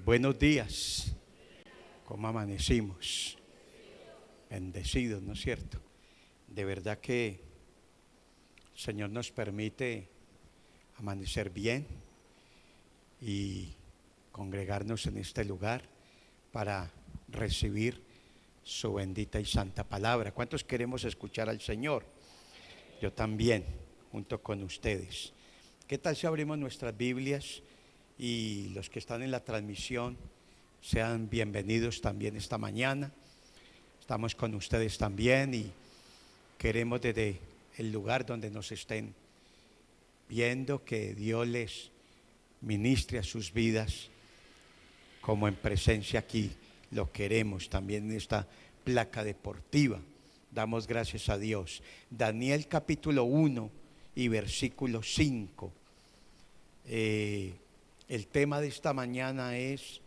Buenos días, ¿cómo amanecimos? Bendecidos, ¿no es cierto? De verdad que el Señor nos permite amanecer bien y congregarnos en este lugar para recibir su bendita y santa palabra. ¿Cuántos queremos escuchar al Señor? Yo también, junto con ustedes. ¿Qué tal si abrimos nuestras Biblias? Y los que están en la transmisión sean bienvenidos también esta mañana. Estamos con ustedes también y queremos desde el lugar donde nos estén viendo que Dios les ministre a sus vidas como en presencia aquí lo queremos también en esta placa deportiva. Damos gracias a Dios. Daniel capítulo 1 y versículo 5. El tema de esta mañana es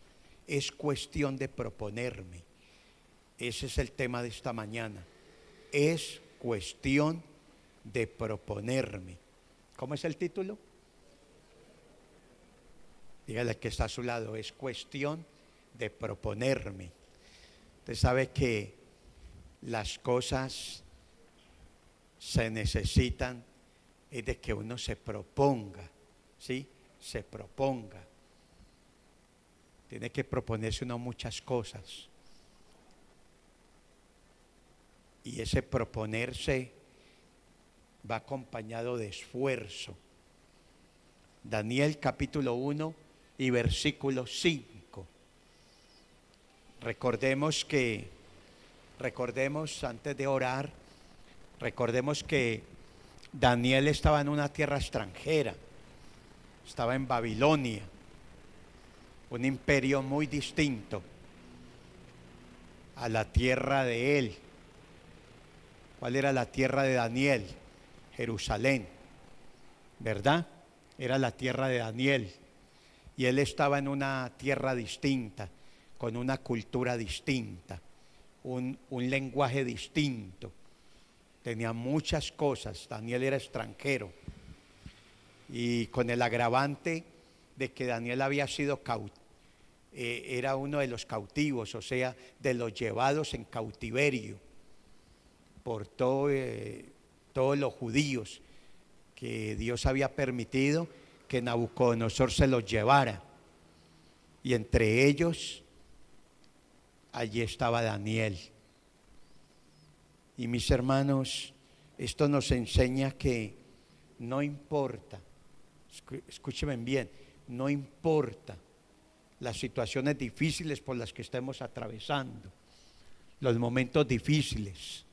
cuestión de proponerme. Ese es el tema de esta mañana. Es cuestión de proponerme. ¿Cómo es el título? Dígale al que está a su lado, es cuestión de proponerme. Usted sabe que las cosas se necesitan es de que uno se proponga, ¿sí? Se proponga. Tiene que proponerse uno muchas cosas. Y ese proponerse va acompañado de esfuerzo. Daniel capítulo 1 y versículo 5. Recordemos antes de orar, recordemos que Daniel estaba en una tierra extranjera. Estaba en Babilonia, un imperio muy distinto a la tierra de él. ¿Cuál era la tierra de Daniel? Jerusalén, ¿verdad? Era la tierra de Daniel. Y él estaba en una tierra distinta, con una cultura distinta, un lenguaje distinto. Tenía muchas cosas. Daniel era extranjero. Y con el agravante de que Daniel había sido era uno de los cautivos, o sea, de los llevados en cautiverio por todos los judíos, que Dios había permitido que Nabucodonosor se los llevara. Y entre ellos, allí estaba Daniel. Y mis hermanos, esto nos enseña que no importa. Escúcheme bien, no importa las situaciones difíciles por las que estemos atravesando, los momentos difíciles,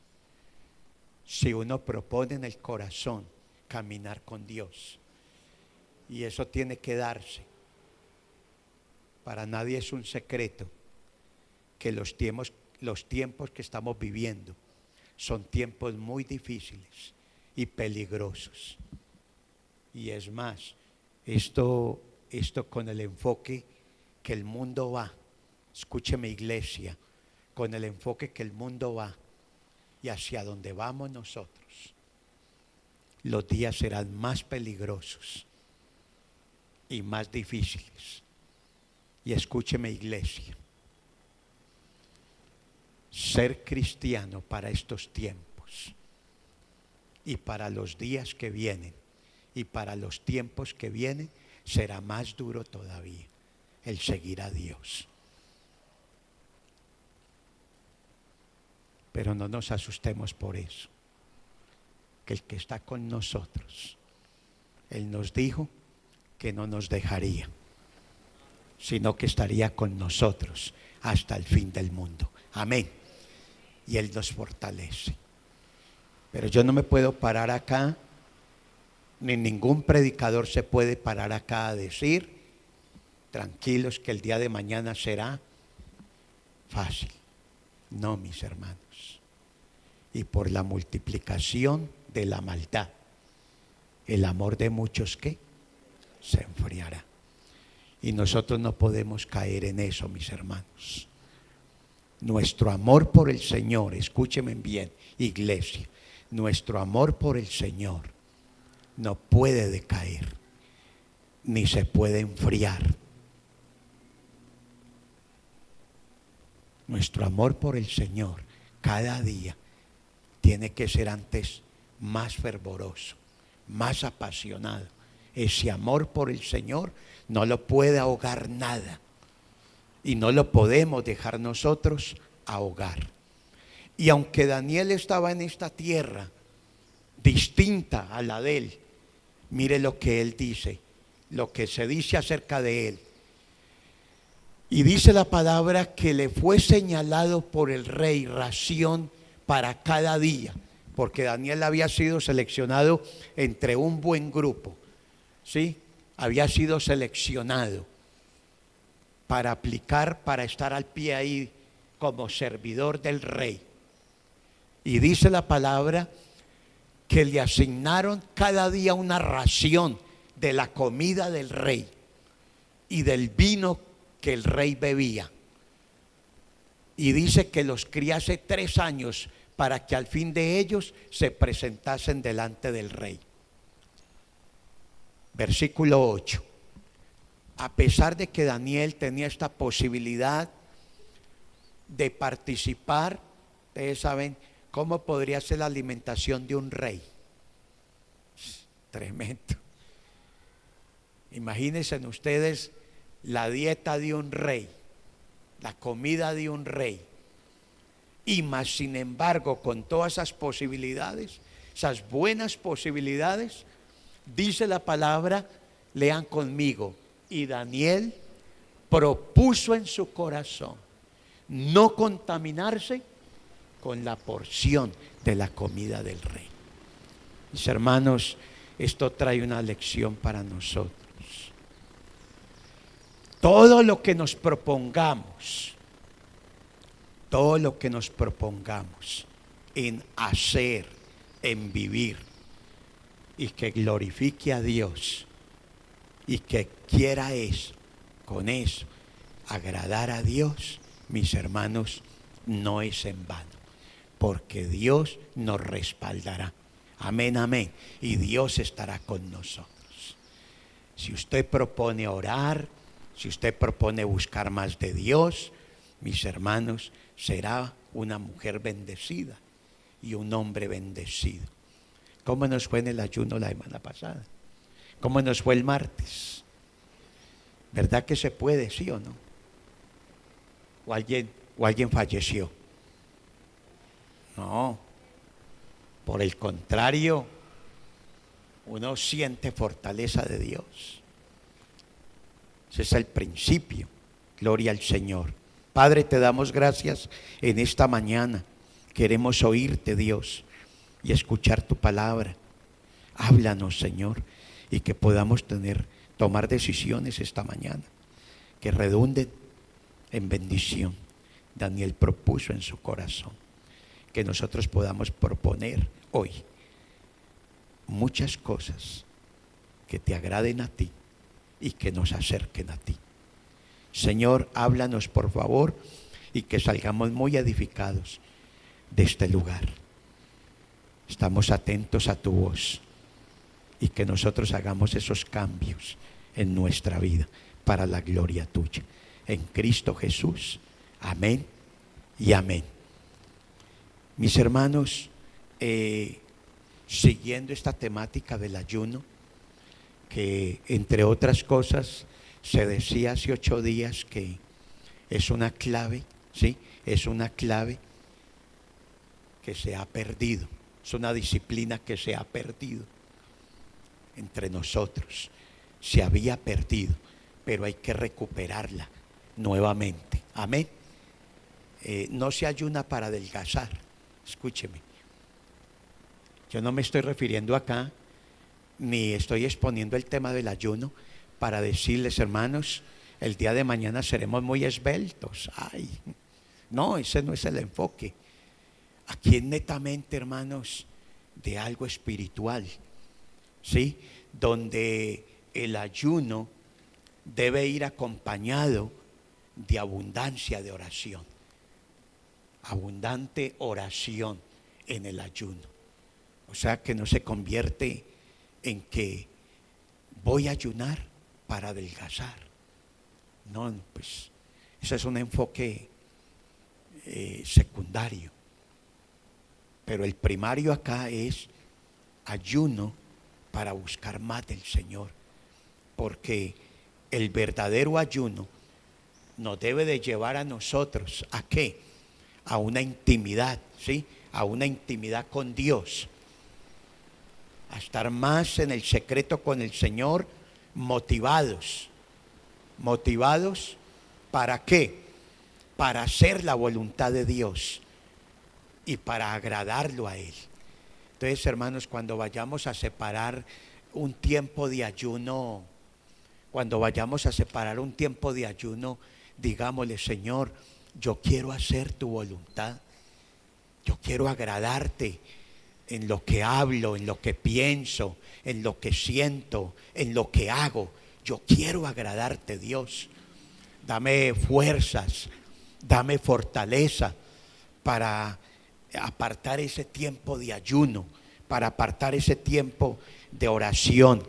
si uno propone en el corazón caminar con Dios, y eso tiene que darse. Para nadie es un secreto que los tiempos que estamos viviendo son tiempos muy difíciles y peligrosos. Y es más, esto con el enfoque que el mundo va, escúcheme iglesia, con el enfoque que el mundo va y hacia donde vamos nosotros, los días serán más peligrosos y más difíciles. Y escúcheme iglesia, ser cristiano para estos tiempos y para los días que vienen y para los tiempos que vienen será más duro todavía el seguir a Dios. Pero no nos asustemos por eso, que el que está con nosotros, Él nos dijo que no nos dejaría, sino que estaría con nosotros hasta el fin del mundo. Amén. Y Él nos fortalece. Pero yo no me puedo parar acá, ni ningún predicador se puede parar acá a decir, tranquilos que el día de mañana será fácil. No, mis hermanos. Y por la multiplicación de la maldad, el amor de muchos, ¿qué? Se enfriará. Y nosotros no podemos caer en eso, mis hermanos. Nuestro amor por el Señor, escúchenme bien, iglesia, nuestro amor por el Señor no puede decaer, ni se puede enfriar. Nuestro amor por el Señor cada día tiene que ser antes más fervoroso, más apasionado. Ese amor por el Señor no lo puede ahogar nada y no lo podemos dejar nosotros ahogar. Y aunque Daniel estaba en esta tierra distinta a la de él, mire lo que él dice, lo que se dice acerca de él. Y dice la palabra que le fue señalado por el rey ración para cada día, porque Daniel había sido seleccionado entre un buen grupo, ¿sí? Había sido seleccionado para aplicar, para estar al pie ahí como servidor del rey. Y dice la palabra que le asignaron cada día una ración de la comida del rey y del vino que el rey bebía. Y dice que los criase 3 años para que al fin de ellos se presentasen delante del rey. Versículo 8. A pesar de que Daniel tenía esta posibilidad de participar, ustedes saben cómo podría ser la alimentación de un rey. Tremendo. Imagínense ustedes la dieta de un rey, la comida de un rey. Y más sin embargo, con todas esas posibilidades, esas buenas posibilidades, dice la palabra, lean conmigo, y Daniel propuso en su corazón no contaminarse con la porción de la comida del rey. Mis hermanos, esto trae una lección para nosotros. Todo lo que nos propongamos, en hacer, en vivir, y que glorifique a Dios, y que quiera eso, con eso, agradar a Dios, mis hermanos, no es en vano, porque Dios nos respaldará. Amén, amén. Y Dios estará con nosotros. Si usted propone orar, si usted propone buscar más de Dios, mis hermanos, será una mujer bendecida y un hombre bendecido. ¿Cómo nos fue en el ayuno la semana pasada? ¿Cómo nos fue el martes? ¿Verdad que se puede, sí o no? ¿O alguien falleció? No. Por el contrario, uno siente fortaleza de Dios. Ese es el principio. Gloria al Señor. Padre, te damos gracias en esta mañana. Queremos oírte, Dios, y escuchar tu palabra. Háblanos, Señor, y que podamos tomar decisiones esta mañana que redunden en bendición. Daniel propuso en su corazón que nosotros podamos proponer hoy muchas cosas que te agraden a ti y que nos acerquen a ti. Señor, háblanos por favor y que salgamos muy edificados de este lugar. Estamos atentos a tu voz y que nosotros hagamos esos cambios en nuestra vida para la gloria tuya. En Cristo Jesús. Amén y amén. Mis hermanos, siguiendo esta temática del ayuno, que entre otras cosas se decía hace 8 días que es una clave, ¿sí? Es una clave que se ha perdido, es una disciplina que se ha perdido entre nosotros, se había perdido, pero hay que recuperarla nuevamente. Amén. No se ayuna para adelgazar, escúcheme. Yo no me estoy refiriendo acá, ni estoy exponiendo el tema del ayuno para decirles, hermanos, el día de mañana seremos muy esbeltos. Ay, no, ese no es el enfoque. Aquí es netamente, hermanos, de algo espiritual, ¿sí? Donde el ayuno debe ir acompañado de abundancia de oración. Abundante oración en el ayuno. O sea, que no se convierte en que voy a ayunar para adelgazar. No, pues ese es un enfoque secundario. Pero el primario acá es ayuno para buscar más del Señor. Porque el verdadero ayuno nos debe de llevar a nosotros, ¿a qué? A una intimidad, ¿sí? A una intimidad con Dios. A estar más en el secreto con el Señor, motivados. ¿Motivados para qué? Para hacer la voluntad de Dios y para agradarlo a Él. Entonces, hermanos, cuando vayamos a separar un tiempo de ayuno, digámosle: Señor, yo quiero hacer tu voluntad, yo quiero agradarte en lo que hablo, en lo que pienso, en lo que siento, en lo que hago. Yo quiero agradarte, Dios. Dame fuerzas, dame fortaleza para apartar ese tiempo de ayuno, para apartar ese tiempo de oración.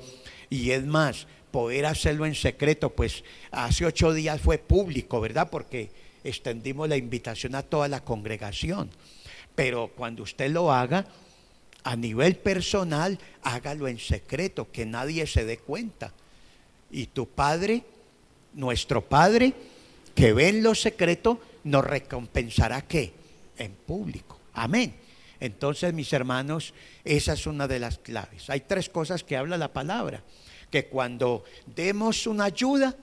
Y es más, poder hacerlo en secreto. Pues hace 8 días fue público, ¿verdad? Porque extendimos la invitación a toda la congregación. Pero cuando usted lo haga a nivel personal, hágalo en secreto, que nadie se dé cuenta. Y tu Padre, nuestro Padre, que ve en lo secreto, nos recompensará, ¿qué? En público. Amén. Entonces, mis hermanos, esa es una de las claves. Hay 3 cosas que habla la palabra: que cuando demos una ayuda,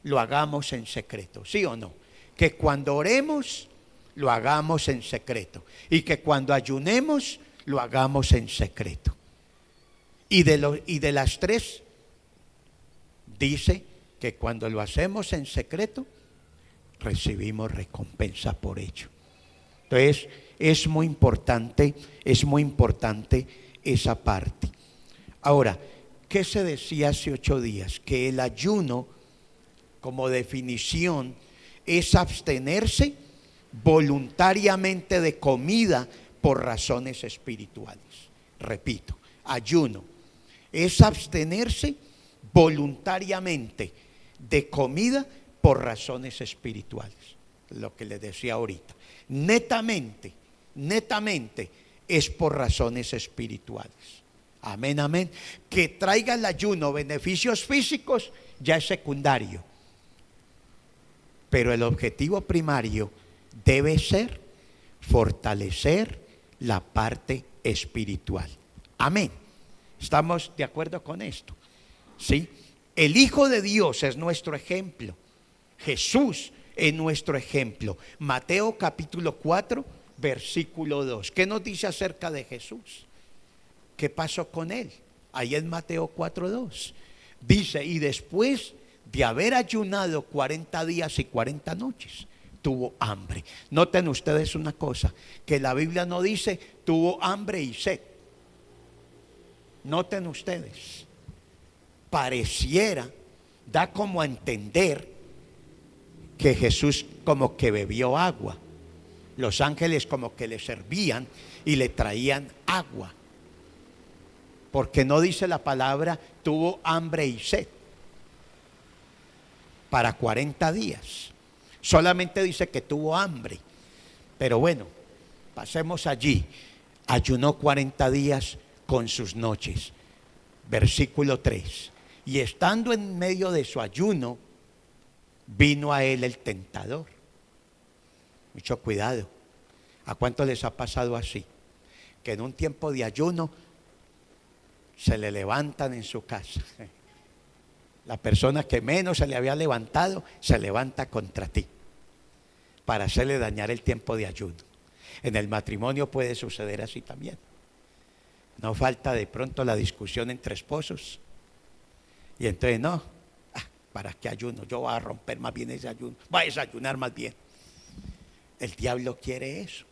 lo hagamos en secreto, ¿sí o no? Que cuando oremos, lo hagamos en secreto. Y que cuando ayunemos, lo hagamos en secreto. Y de las 3, dice que cuando lo hacemos en secreto, recibimos recompensa por ello. Entonces, es muy importante esa parte. Ahora, ¿qué se decía hace 8 días? Que el ayuno, como definición, es abstenerse voluntariamente de comida por razones espirituales. Repito, ayuno es abstenerse voluntariamente de comida por razones espirituales. Lo que les decía ahorita. Netamente es por razones espirituales. Amén, amén. Que traiga el ayuno beneficios físicos ya es secundario. Pero el objetivo primario debe ser fortalecer la parte espiritual. Amén. ¿Estamos de acuerdo con esto? ¿Sí? El Hijo de Dios es nuestro ejemplo. Jesús es nuestro ejemplo. Mateo capítulo 4, versículo 2. ¿Qué nos dice acerca de Jesús? ¿Qué pasó con él? Ahí en Mateo 4:2. Dice: y después de haber ayunado 40 días y 40 noches, tuvo hambre. Noten ustedes una cosa, que la Biblia no dice tuvo hambre y sed. Noten ustedes, pareciera, da como a entender que Jesús como que bebió agua. Los ángeles como que le servían y le traían agua. Porque no dice la palabra tuvo hambre y sed para 40 días. Solamente dice que tuvo hambre. Pero bueno, pasemos allí. Ayunó 40 días con sus noches. Versículo 3. Y estando en medio de su ayuno, vino a él el tentador. Mucho cuidado. ¿A cuánto les ha pasado así? Que en un tiempo de ayuno se le levantan en su casa. La persona que menos se le había levantado se levanta contra ti para hacerle dañar el tiempo de ayuno. En el matrimonio puede suceder así también. No falta de pronto la discusión entre esposos. Y entonces no, ¿para qué ayuno? Yo voy a romper más bien ese ayuno, voy a desayunar más bien. El diablo quiere eso.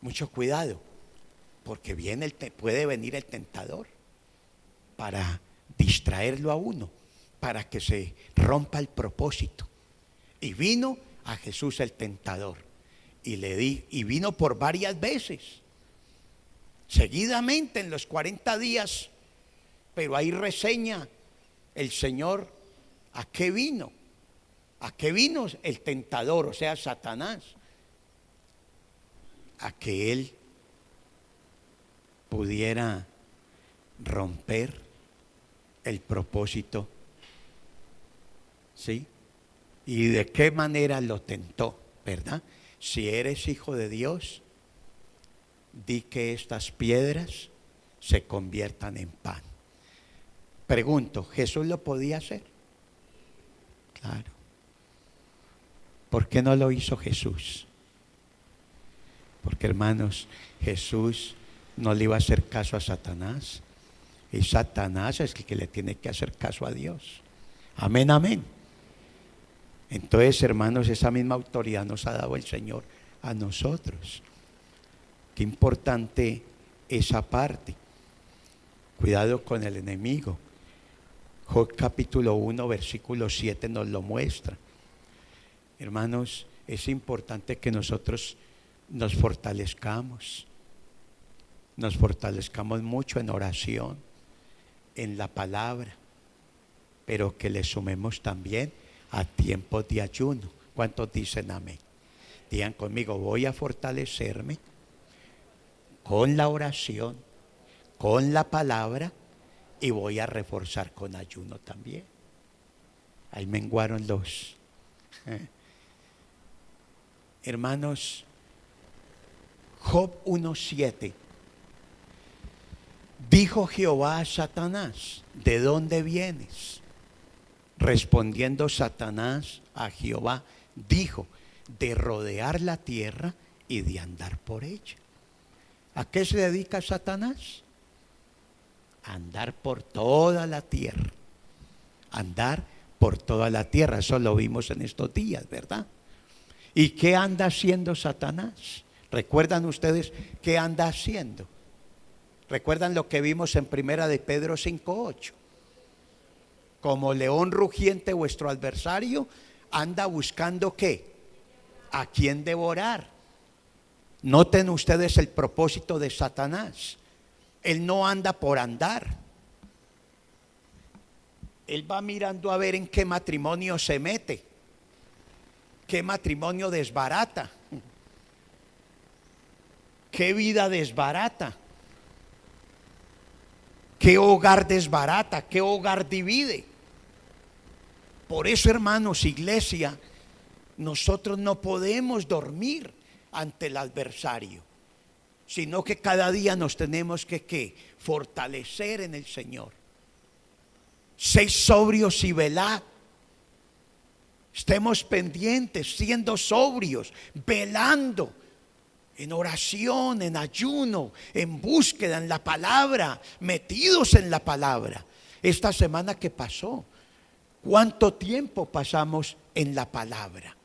Mucho cuidado, porque puede venir el tentador para distraerlo a uno, para que se rompa el propósito. Y vino a Jesús el tentador y vino por varias veces, seguidamente en los 40 días. Pero ahí reseña el Señor a qué vino. ¿A qué vino el tentador, o sea, Satanás? a que él pudiera romper el propósito, ¿sí? Y de qué manera lo tentó, ¿verdad? Si eres hijo de Dios, di que estas piedras se conviertan en pan. Pregunto, ¿Jesús lo podía hacer? Claro. ¿Por qué no lo hizo Jesús? Porque, hermanos, Jesús no le iba a hacer caso a Satanás. Y Satanás es el que le tiene que hacer caso a Dios. Amén, amén. Entonces, hermanos, esa misma autoridad nos ha dado el Señor a nosotros. Qué importante esa parte. Cuidado con el enemigo. Job capítulo 1, versículo 7 nos lo muestra. Hermanos, es importante que nosotros nos fortalezcamos mucho en oración, en la palabra, pero que le sumemos también a tiempos de ayuno. ¿Cuántos dicen amén? Digan conmigo, voy a fortalecerme con la oración, con la palabra, y voy a reforzar con ayuno también. Ahí menguaron los hermanos. Job 1:7. Dijo Jehová a Satanás, ¿de dónde vienes? Respondiendo Satanás a Jehová, dijo, de rodear la tierra y de andar por ella. ¿A qué se dedica Satanás? A andar por toda la tierra. Andar por toda la tierra. Eso lo vimos en estos días, ¿verdad? ¿Y qué anda haciendo Satanás? ¿Recuerdan ustedes qué anda haciendo? ¿Recuerdan lo que vimos en primera de Pedro 5:8? Como león rugiente vuestro adversario anda buscando ¿qué? ¿A quién devorar? Noten ustedes el propósito de Satanás. Él no anda por andar. Él va mirando a ver en qué matrimonio se mete, qué matrimonio desbarata, qué vida desbarata, qué hogar desbarata, qué hogar divide. Por eso, hermanos, iglesia, nosotros no podemos dormir ante el adversario, sino que cada día nos tenemos que fortalecer en el Señor. Sed sobrios y velad. Estemos pendientes, siendo sobrios, velando, en oración, en ayuno, en búsqueda, en la palabra, metidos en la palabra. Esta semana que pasó, ¿cuánto tiempo pasamos en la palabra?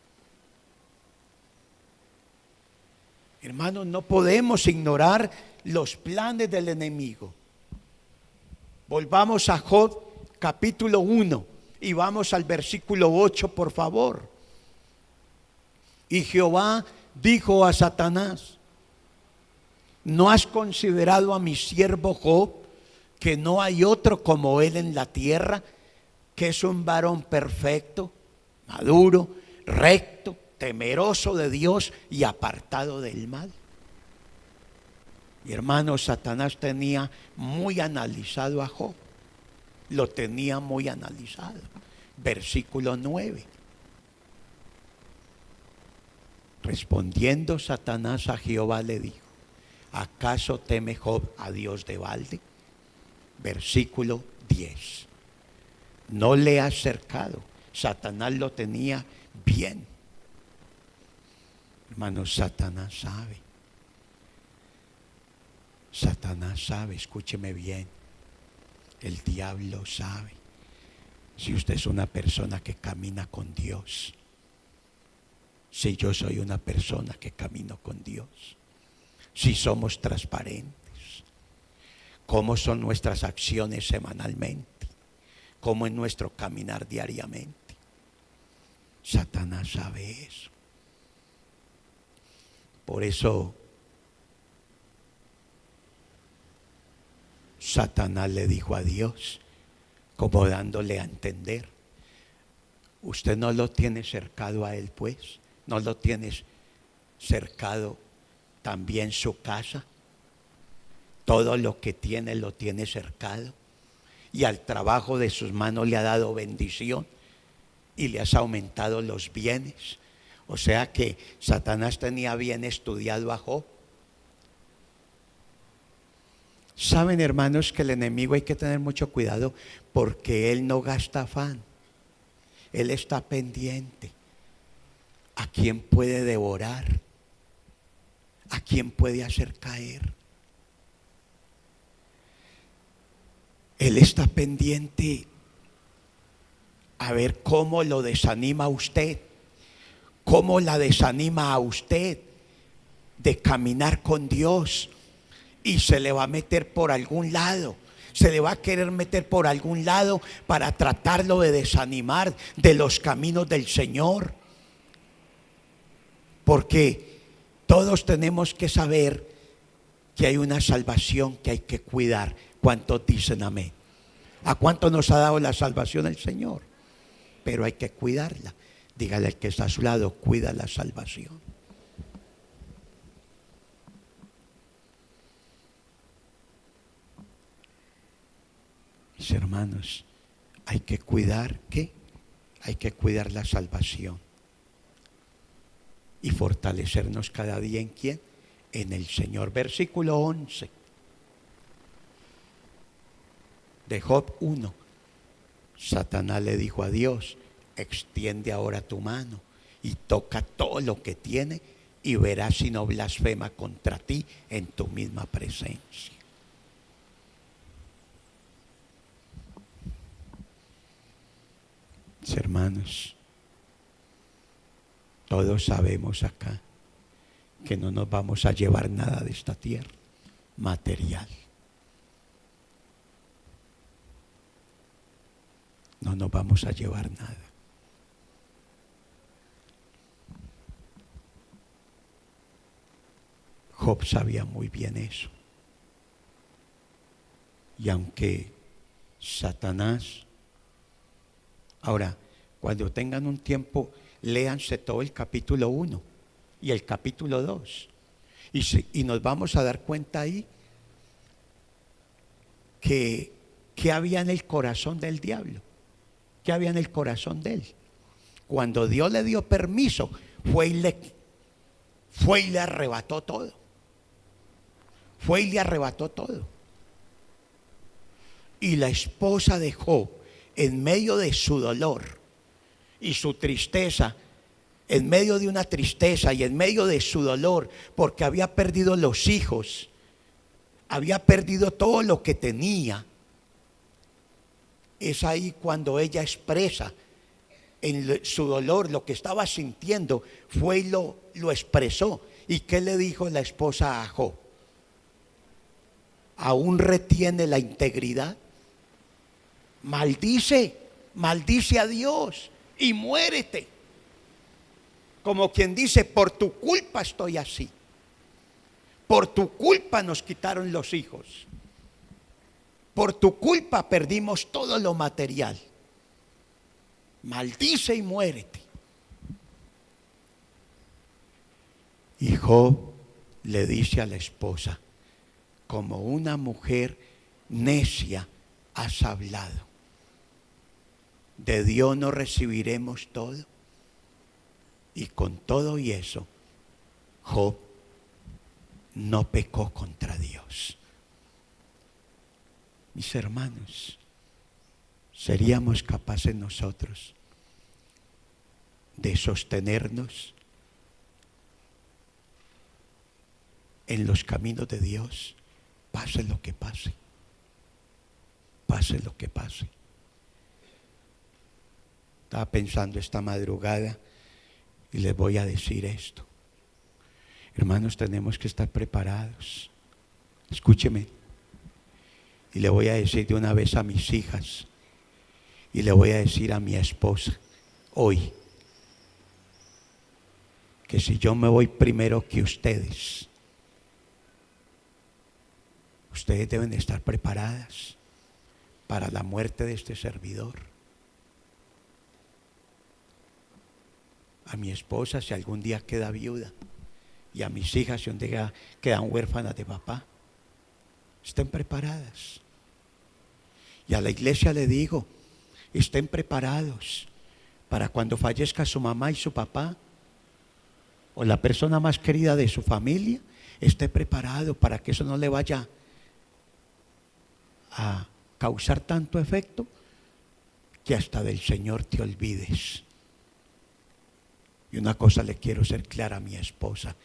Hermanos, no podemos ignorar los planes del enemigo. Volvamos a Job capítulo 1 y vamos al versículo 8, por favor. Y Jehová dijo a Satanás, ¿no has considerado a mi siervo Job, que no hay otro como él en la tierra, que es un varón perfecto, maduro, recto, temeroso de Dios y apartado del mal? Mi hermano, Satanás tenía muy analizado a Job. Lo tenía muy analizado. Versículo 9. Respondiendo Satanás a Jehová le dijo, ¿acaso teme Job a Dios de balde? Versículo 10. No le ha cercado. Satanás lo tenía bien. Hermanos, Satanás sabe. Satanás sabe, escúcheme bien. El diablo sabe. Si usted es una persona que camina con Dios. Si yo soy una persona que camino con Dios. Si somos transparentes. ¿Cómo son nuestras acciones semanalmente? ¿Cómo es nuestro caminar diariamente? Satanás sabe eso. Por eso Satanás le dijo a Dios, como dándole a entender, usted no lo tiene cercado a él, pues, no lo tienes cercado también su casa. Todo lo que tiene lo tiene cercado. Y al trabajo de sus manos le ha dado bendición y le has aumentado los bienes. O sea que Satanás tenía bien estudiado a Job. Saben, hermanos, que el enemigo hay que tener mucho cuidado porque él no gasta afán. Él está pendiente. ¿A quién puede devorar? ¿A quién puede hacer caer? Él está pendiente a ver cómo lo desanima a usted, cómo la desanima a usted de caminar con Dios, y se le va a meter por algún lado. Se le va a querer meter por algún lado para tratarlo de desanimar de los caminos del Señor. Porque todos tenemos que saber que hay una salvación que hay que cuidar. ¿Cuántos dicen amén? ¿A cuánto nos ha dado la salvación el Señor? Pero hay que cuidarla. Dígale al que está a su lado, cuida la salvación. Mis hermanos, hay que cuidar, ¿qué? Hay que cuidar la salvación y fortalecernos cada día en ¿quién? En el Señor. Versículo 11 de Job 1. Satanás le dijo a Dios: extiende ahora tu mano y toca todo lo que tiene y verás si no blasfema contra ti en tu misma presencia. Hermanos, todos sabemos acá que no nos vamos a llevar nada de esta tierra material. No nos vamos a llevar nada. Job sabía muy bien eso. Y aunque Satanás... Ahora, cuando tengan un tiempo, léanse todo el capítulo 1 y el capítulo 2. Y nos vamos a dar cuenta ahí que había en el corazón del diablo. ¿Qué había en el corazón de él? Cuando Dios le dio permiso, fue y le arrebató todo. Fue y le arrebató todo. Y la esposa de Job, en medio de su dolor y su tristeza, en medio de una tristeza y en medio de su dolor, porque había perdido los hijos, había perdido todo lo que tenía, es ahí cuando ella expresa en su dolor lo que estaba sintiendo, fue y lo expresó. ¿Y qué le dijo la esposa a Job? ¿Aún retiene la integridad? Maldice a Dios y muérete. Como quien dice, por tu culpa estoy así. Por tu culpa nos quitaron los hijos. Por tu culpa perdimos todo lo material. Maldice y muérete. Y Job le dice a la esposa: como una mujer necia has hablado. De Dios no recibiremos todo. Y con todo y eso, Job no pecó contra Dios. Mis hermanos, ¿seríamos capaces nosotros de sostenernos en los caminos de Dios, pase lo que pase? Pase lo que pase. Estaba pensando esta madrugada y les voy a decir esto. Hermanos, tenemos que estar preparados. Escúcheme. Y le voy a decir de una vez a mis hijas y le voy a decir a mi esposa hoy que si yo me voy primero que ustedes, ustedes deben estar preparadas para la muerte de este servidor. A mi esposa, si algún día queda viuda, y a mis hijas si un día quedan huérfanas de papá, estén preparadas. Y a la iglesia le digo, estén preparados para cuando fallezca su mamá y su papá, o la persona más querida de su familia, esté preparado para que eso no le vaya a causar tanto efecto que hasta del Señor te olvides. Y una cosa le quiero ser clara a mi esposa,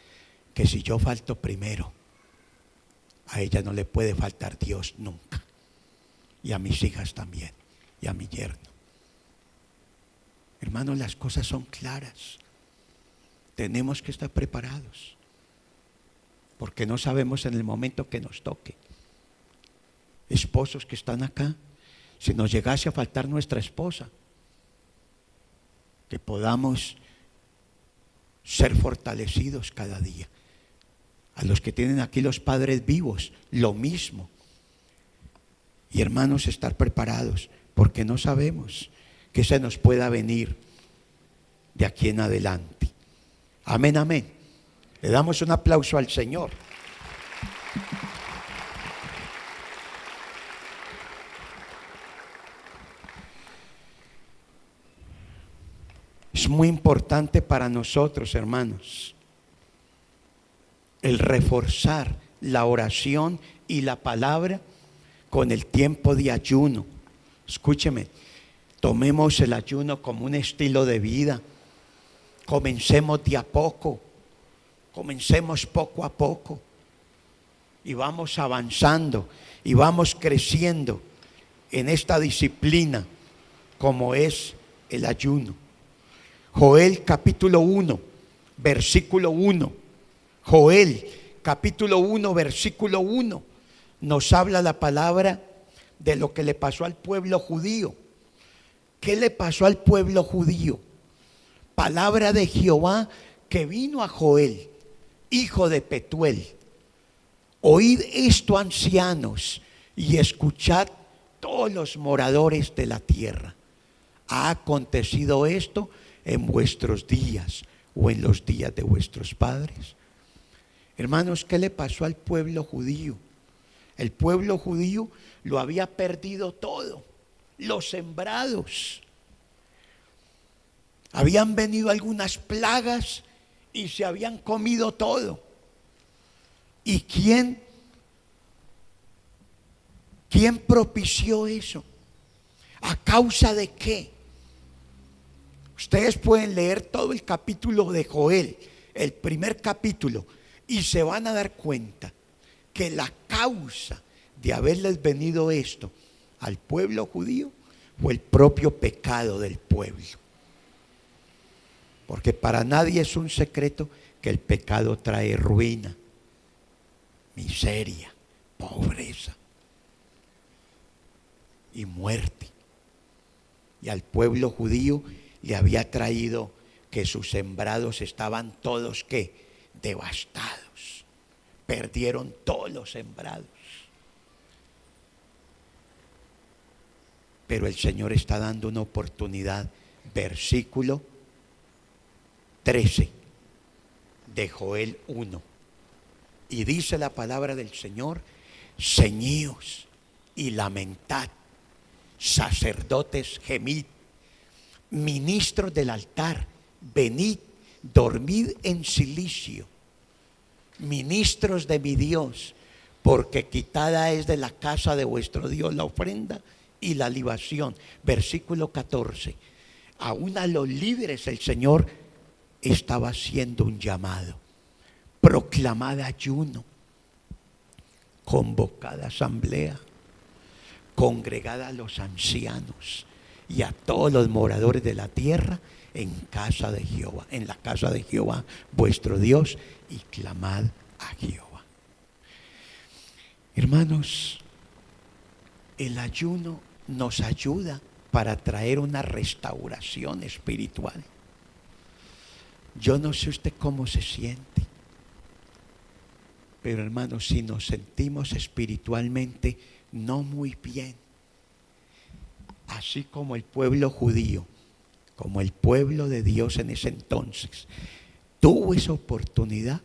que si yo falto primero, a ella no le puede faltar Dios nunca. Y a mis hijas también, y a mi yerno. Hermanos, las cosas son claras. Tenemos que estar preparados, porque no sabemos en el momento que nos toque. Esposos que están acá, si nos llegase a faltar nuestra esposa, que podamos ser fortalecidos cada día. A los que tienen aquí los padres vivos, lo mismo. Y hermanos, estar preparados, porque no sabemos qué se nos pueda venir de aquí en adelante. Amén, amén. Le damos un aplauso al Señor. Es muy importante para nosotros, hermanos, el reforzar la oración y la palabra con el tiempo de ayuno. Escúcheme, tomemos el ayuno como un estilo de vida. Comencemos de a poco, comencemos poco a poco y vamos avanzando y vamos creciendo en esta disciplina como es el ayuno. Joel capítulo 1, versículo 1. Joel capítulo 1, versículo 1. Nos habla la palabra de lo que le pasó al pueblo judío. ¿Qué le pasó al pueblo judío? Palabra de Jehová que vino a Joel, hijo de Petuel. Oíd esto, ancianos, y escuchad todos los moradores de la tierra. ¿Ha acontecido esto en vuestros días o en los días de vuestros padres? Hermanos, ¿qué le pasó al pueblo judío? El pueblo judío lo había perdido todo, los sembrados. Habían venido algunas plagas y se habían comido todo. ¿Y quién propició eso? ¿A causa de qué? Ustedes pueden leer todo el capítulo de Joel, el primer capítulo, y se van a dar cuenta que la causa de haberles venido esto al pueblo judío fue el propio pecado del pueblo. Porque para nadie es un secreto que el pecado trae ruina, miseria, pobreza y muerte. Y al pueblo judío le había traído que sus sembrados estaban todos ¿qué? Devastados. Perdieron todos los sembrados. Pero el Señor está dando una oportunidad. Versículo 13 de Joel 1. Y dice la palabra del Señor: ceñíos y lamentad, sacerdotes, gemid, ministros del altar, venid, dormid en silicio, ministros de mi Dios, porque quitada es de la casa de vuestro Dios la ofrenda y la libación. Versículo 14. Aún a los líderes el Señor estaba haciendo un llamado. Proclamad ayuno, convocad asamblea, congregad a los ancianos y a todos los moradores de la tierra en casa de Jehová, en la casa de Jehová vuestro Dios, y clamad a Jehová. Hermanos, el ayuno nos ayuda para traer una restauración espiritual. Yo no sé usted cómo se siente, pero hermanos, si nos sentimos espiritualmente no muy bien, así como el pueblo judío, como el pueblo de Dios en ese entonces, tuvo esa oportunidad,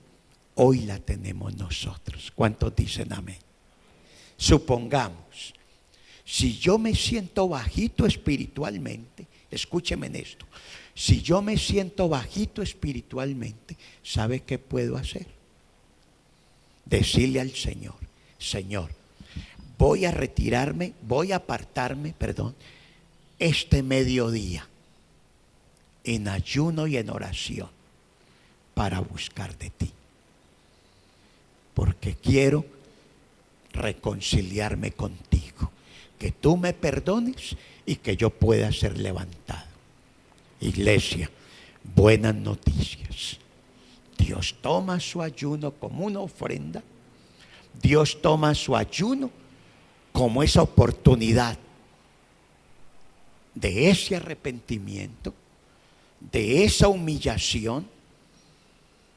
hoy la tenemos nosotros. ¿Cuántos dicen amén? Supongamos, si yo me siento bajito espiritualmente, escúcheme en esto, si yo me siento bajito espiritualmente, ¿sabe qué puedo hacer? Decirle al Señor, Señor, voy a retirarme, voy a apartarme, este mediodía en ayuno y en oración para buscar de ti. Porque quiero reconciliarme contigo, que tú me perdones y que yo pueda ser levantado. Iglesia, buenas noticias. Dios toma su ayuno como una ofrenda. Dios toma su ayuno como esa oportunidad de ese arrepentimiento, de esa humillación,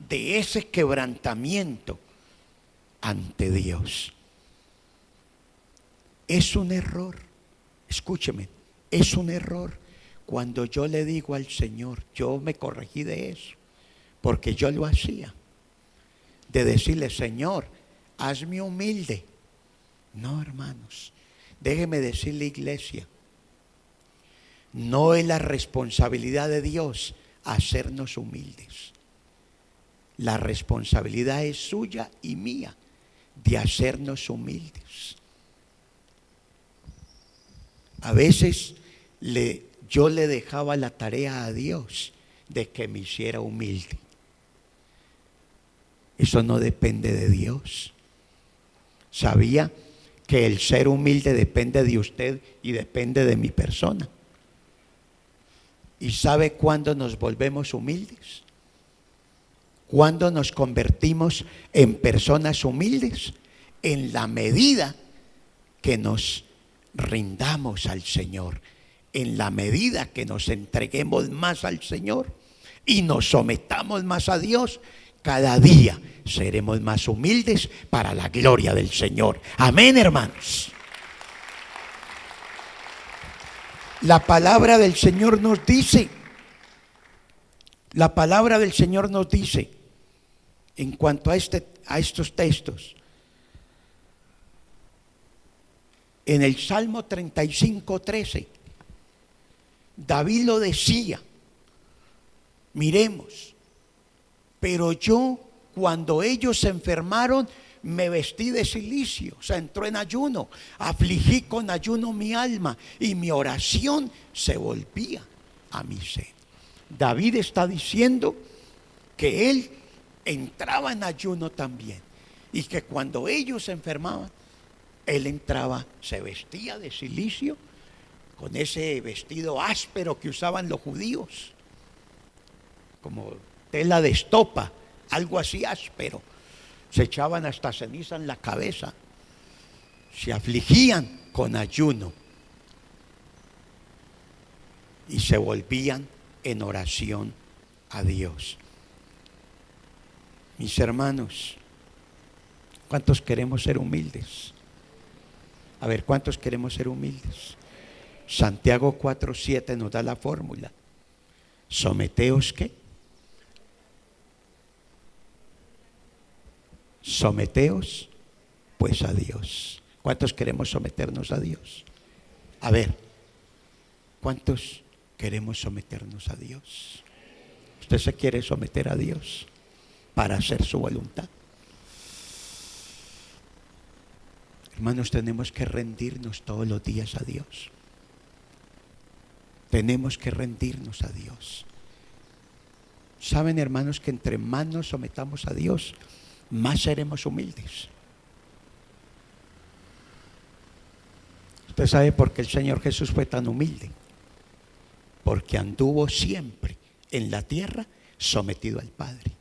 de ese quebrantamiento ante Dios. Es un error, escúcheme, es un error cuando yo le digo al Señor, yo me corregí de eso, porque yo lo hacía, de decirle, Señor, hazme humilde. No, hermanos, déjeme decirle, iglesia, no es la responsabilidad de Dios hacernos humildes. La responsabilidad es suya y mía de hacernos humildes. A veces yo le dejaba la tarea a Dios de que me hiciera humilde. Eso no depende de Dios. ¿Sabía que el ser humilde depende de usted y depende de mi persona? ¿Y sabe cuándo nos volvemos humildes? ¿Cuándo nos convertimos en personas humildes? En la medida que nos rindamos al Señor, en la medida que nos entreguemos más al Señor y nos sometamos más a Dios, cada día seremos más humildes para la gloria del Señor. Amén, hermanos. La palabra del Señor nos dice, en cuanto a estos textos, en el Salmo 35:13, David lo decía, miremos, pero yo cuando ellos se enfermaron me vestí de cilicio, o sea, entró en ayuno, afligí con ayuno mi alma y mi oración se volvía a mi seno. David está diciendo que él entraba en ayuno también y que cuando ellos se enfermaban, él entraba, se vestía de cilicio, con ese vestido áspero que usaban los judíos, como tela de estopa, algo así áspero. Se echaban hasta ceniza en la cabeza, se afligían con ayuno y se volvían en oración a Dios. Mis hermanos, ¿cuántos queremos ser humildes? A ver, ¿cuántos queremos ser humildes? Santiago 4:7 nos da la fórmula. Someteos, ¿qué? Someteos pues a Dios. ¿Cuántos queremos someternos a Dios? A ver, ¿cuántos queremos someternos a Dios? ¿Usted se quiere someter a Dios para hacer su voluntad? Hermanos, tenemos que rendirnos todos los días a Dios. Tenemos que rendirnos a Dios. Saben, hermanos, que entre más nos sometamos a Dios, más seremos humildes. Usted sabe por qué el Señor Jesús fue tan humilde. Porque anduvo siempre en la tierra sometido al Padre.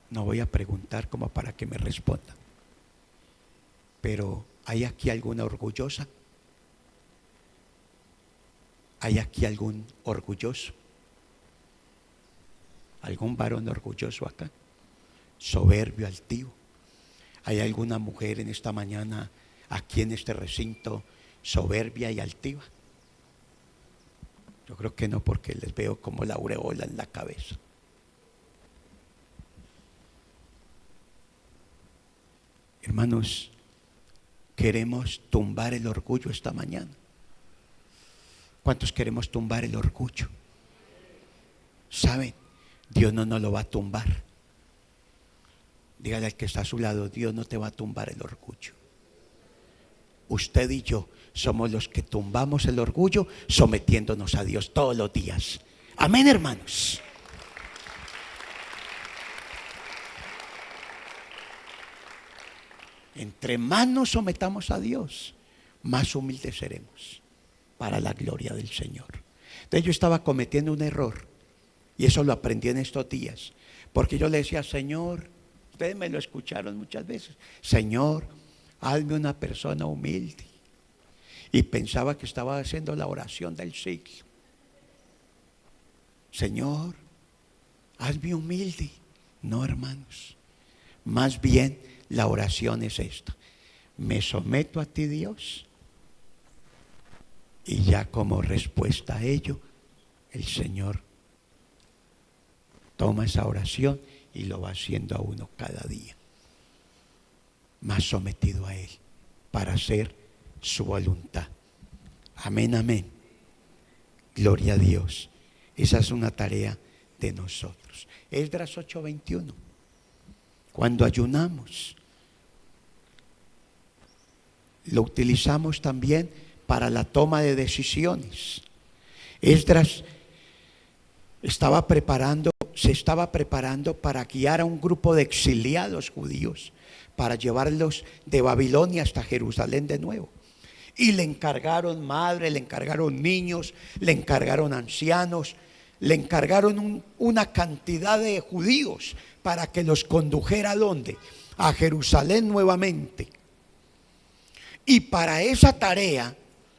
No voy a preguntar como para que me respondan. Pero ¿hay aquí alguna orgullosa? ¿Hay aquí algún orgulloso? ¿Algún varón orgulloso acá? Soberbio, altivo. ¿Hay alguna mujer en esta mañana aquí en este recinto soberbia y altiva? Yo creo que no, porque les veo como la aureola en la cabeza. Hermanos, queremos tumbar el orgullo esta mañana. ¿Cuántos queremos tumbar el orgullo? ¿Saben? Dios no nos lo va a tumbar. Dígale al que está a su lado: Dios no te va a tumbar el orgullo. Usted y yo somos los que tumbamos el orgullo sometiéndonos a Dios todos los días. Amén, hermanos. Entre más nos sometamos a Dios, más humildes seremos para la gloria del Señor. Entonces yo estaba cometiendo un error, y eso lo aprendí en estos días, porque yo le decía: Señor, ustedes me lo escucharon muchas veces, Señor, hazme una persona humilde. Y pensaba que estaba haciendo la oración del siglo. Señor, hazme humilde. No, hermanos, más bien la oración es esta: me someto a ti, Dios, y ya como respuesta a ello, el Señor toma esa oración y lo va haciendo a uno cada día más sometido a Él para hacer su voluntad. Amén, amén. Gloria a Dios. Esa es una tarea de nosotros. Esdras 8:21. Cuando ayunamos, lo utilizamos también para la toma de decisiones. Esdras se estaba preparando para guiar a un grupo de exiliados judíos, para llevarlos de Babilonia hasta Jerusalén de nuevo. Y le encargaron madres, le encargaron niños, le encargaron ancianos, le encargaron una cantidad de judíos para que los condujera ¿a dónde? A Jerusalén nuevamente. Y para esa tarea,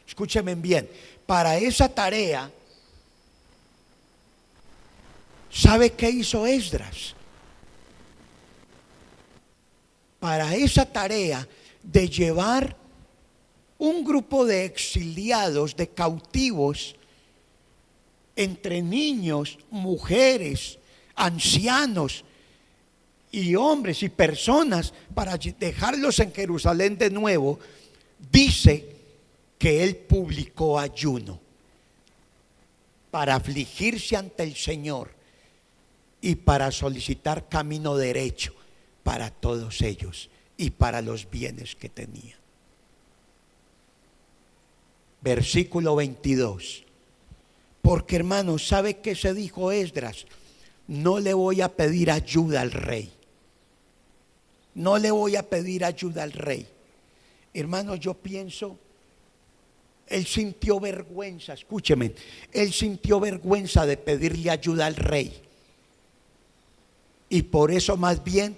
escúchenme bien, para esa tarea, ¿sabe qué hizo Esdras? Para esa tarea de llevar un grupo de exiliados, de cautivos, entre niños, mujeres, ancianos y hombres y personas, para dejarlos en Jerusalén de nuevo, dice que él publicó ayuno para afligirse ante el Señor y para solicitar camino derecho para todos ellos y para los bienes que tenía. Versículo 22. Porque, hermanos, ¿sabe qué se dijo Esdras? No le voy a pedir ayuda al rey. No le voy a pedir ayuda al rey. Hermanos, yo pienso, él sintió vergüenza, escúcheme, él sintió vergüenza de pedirle ayuda al rey. Y por eso más bien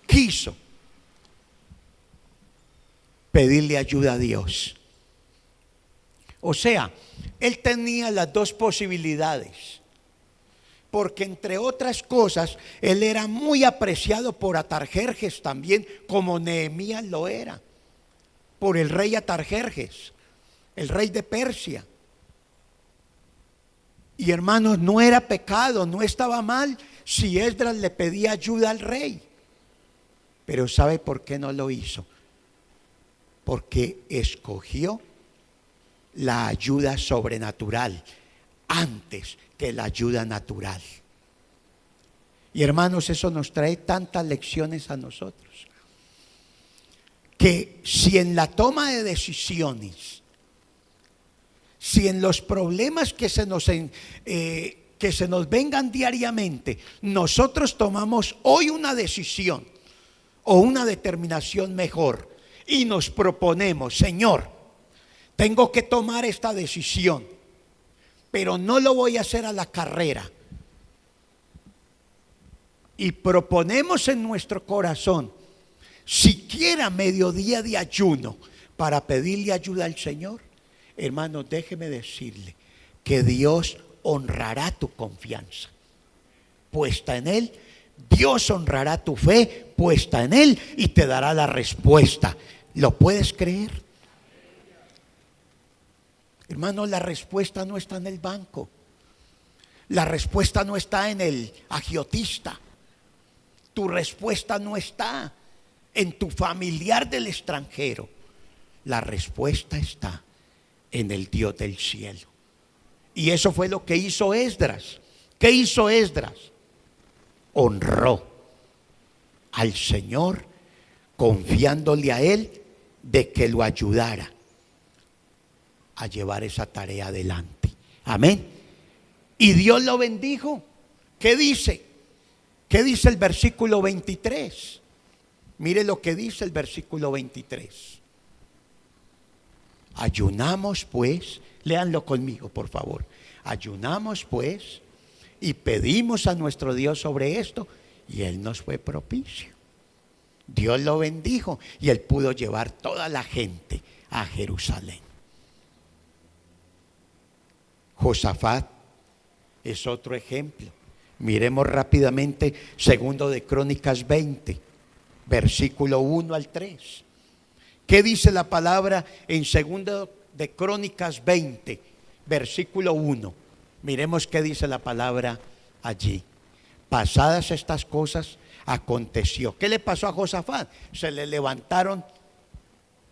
quiso pedirle ayuda a Dios. O sea, él tenía las dos posibilidades, porque entre otras cosas, él era muy apreciado por Atarjerjes también, como Nehemías lo era, por el rey Atarjerjes, el rey de Persia. Y hermanos, no era pecado, no estaba mal si Esdras le pedía ayuda al rey. Pero ¿sabe por qué no lo hizo? Porque escogió la ayuda sobrenatural antes que la ayuda natural. Y hermanos, eso nos trae tantas lecciones a nosotros, que si en la toma de decisiones, si en los problemas que se nos vengan diariamente, nosotros tomamos hoy una decisión o una determinación mejor y nos proponemos: Señor, tengo que tomar esta decisión, pero no lo voy a hacer a la carrera. Y proponemos en nuestro corazón siquiera mediodía de ayuno para pedirle ayuda al Señor. Hermanos, déjeme decirle que Dios honrará tu confianza puesta en Él. Dios honrará tu fe puesta en Él y te dará la respuesta. ¿Lo puedes creer? Hermano, la respuesta no está en el banco. La respuesta no está en el agiotista. Tu respuesta no está en tu familiar del extranjero. La respuesta está en el Dios del cielo. Y eso fue lo que hizo Esdras. ¿Qué hizo Esdras? Honró al Señor, confiándole a Él de que lo ayudara a llevar esa tarea adelante. Amén. Y Dios lo bendijo. ¿Qué dice? ¿Qué dice el versículo 23? Mire lo que dice el versículo 23. Ayunamos pues, léanlo conmigo por favor. Ayunamos pues y pedimos a nuestro Dios sobre esto, y Él nos fue propicio. Dios lo bendijo y Él pudo llevar toda la gente a Jerusalén. Josafat es otro ejemplo. Miremos rápidamente segundo de Crónicas 20, versículo 1 al 3. ¿Qué dice la palabra en segundo de Crónicas 20, versículo 1? Miremos qué dice la palabra allí. Pasadas estas cosas, aconteció. ¿Qué le pasó a Josafat? Se le levantaron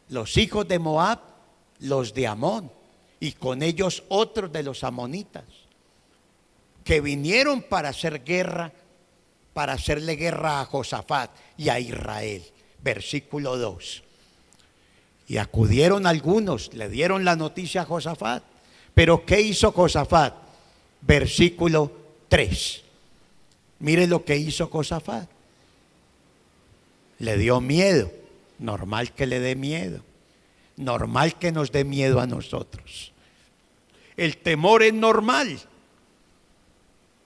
los hijos de Moab, los de Amón, y con ellos otros de los amonitas, que vinieron para hacer guerra, para hacerle guerra a Josafat y a Israel. Versículo 2. Y acudieron algunos, le dieron la noticia a Josafat. Pero ¿qué hizo Josafat? Versículo 3. Mire lo que hizo Josafat. Le dio miedo. Normal que le dé miedo. Normal que nos dé miedo a nosotros. El temor es normal.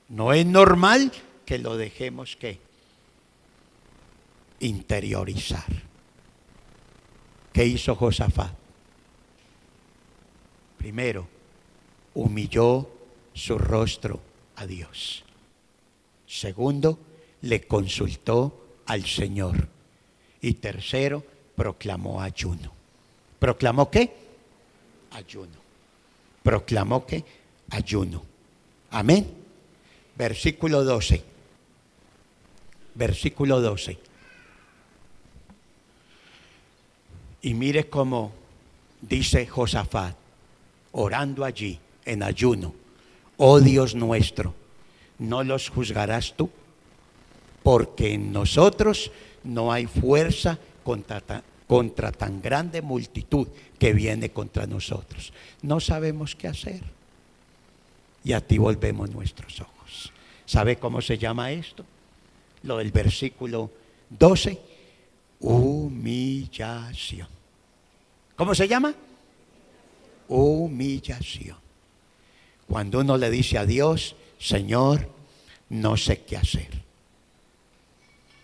No es normal que lo dejemos ¿qué? Interiorizar. ¿Qué hizo Josafat? Primero, humilló su rostro a Dios. Segundo, le consultó al Señor. Y tercero, proclamó ayuno. ¿Proclamó qué? Ayuno. ¿Proclamó qué? Ayuno. Amén. Versículo 12. Versículo 12. Y mire cómo dice Josafat, orando allí en ayuno: oh Dios nuestro, ¿no los juzgarás tú? Porque en nosotros no hay fuerza contra tan grande multitud que viene contra nosotros. No sabemos qué hacer. Y a ti volvemos nuestros ojos. ¿Sabe cómo se llama esto? Lo del versículo 12. Humillación. ¿Cómo se llama? Humillación. Cuando uno le dice a Dios: Señor, no sé qué hacer.